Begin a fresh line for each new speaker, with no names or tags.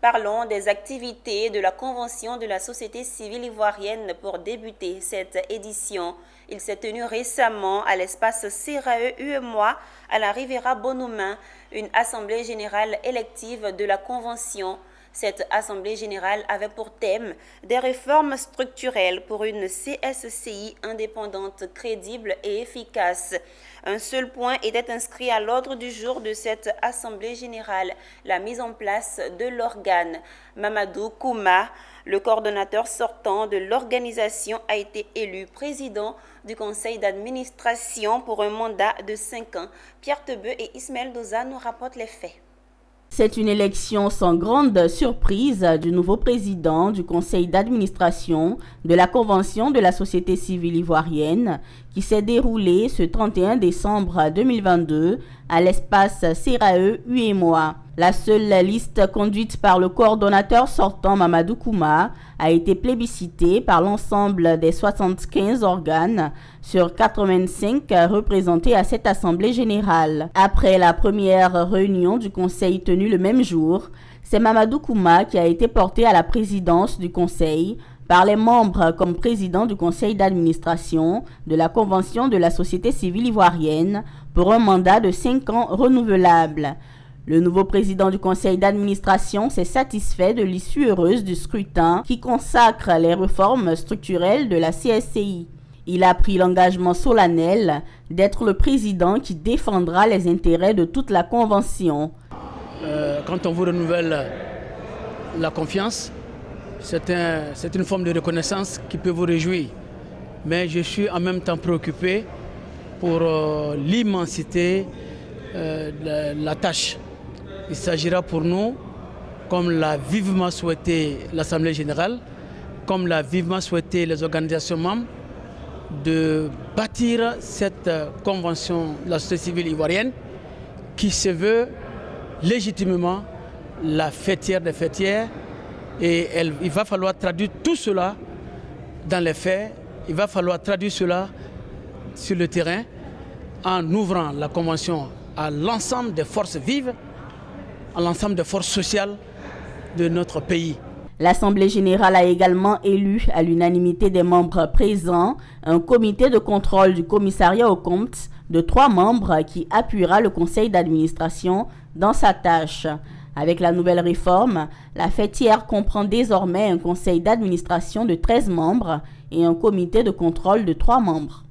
Parlons des activités de la Convention de la société civile ivoirienne pour débuter cette édition. Il s'est tenu récemment à l'espace CRAE UEMOA à la Riviera Bonhomin, une assemblée générale élective de la Convention. Cette assemblée générale avait pour thème des réformes structurelles pour une CSCI indépendante, crédible et efficace. Un seul point était inscrit à l'ordre du jour de cette assemblée générale, la mise en place de l'organe. Mamadou Kouma, le coordonnateur sortant de l'organisation, a été élu président du conseil d'administration pour un mandat de 5 ans. Pierre Tebeu et Ismaël Doza nous rapportent les faits.
C'est une élection sans grande surprise du nouveau président du conseil d'administration de la Convention de la société civile ivoirienne qui s'est déroulée ce 31 décembre 2022 à l'espace CRAE UEMOA. La seule liste conduite par le coordonnateur sortant Mamadou Kouma a été plébiscitée par l'ensemble des 75 organes sur 85 représentés à cette assemblée générale. Après la première réunion du conseil tenue le même jour, c'est Mamadou Kouma qui a été porté à la présidence du conseil par les membres comme président du conseil d'administration de la Convention de la société civile ivoirienne pour un mandat de 5 ans renouvelable. Le nouveau président du conseil d'administration s'est satisfait de l'issue heureuse du scrutin qui consacre les réformes structurelles de la CSCI. Il a pris l'engagement solennel d'être le président qui défendra les intérêts de toute la convention.
Quand on vous renouvelle la confiance, c'est une forme de reconnaissance qui peut vous réjouir. Mais je suis en même temps préoccupé pour l'immensité de la tâche. Il s'agira pour nous, comme l'a vivement souhaité l'Assemblée générale, comme l'a vivement souhaité les organisations membres, de bâtir cette convention de la société civile ivoirienne qui se veut légitimement la fêtière des fêtières. Et il va falloir traduire tout cela dans les faits, il va falloir traduire cela sur le terrain en ouvrant la convention à l'ensemble des forces vives, à l'ensemble des forces sociales de notre pays.
L'Assemblée générale a également élu à l'unanimité des membres présents un comité de contrôle du commissariat aux comptes de 3 membres qui appuiera le conseil d'administration dans sa tâche. Avec la nouvelle réforme, la fêtière comprend désormais un conseil d'administration de 13 membres et un comité de contrôle de 3 membres.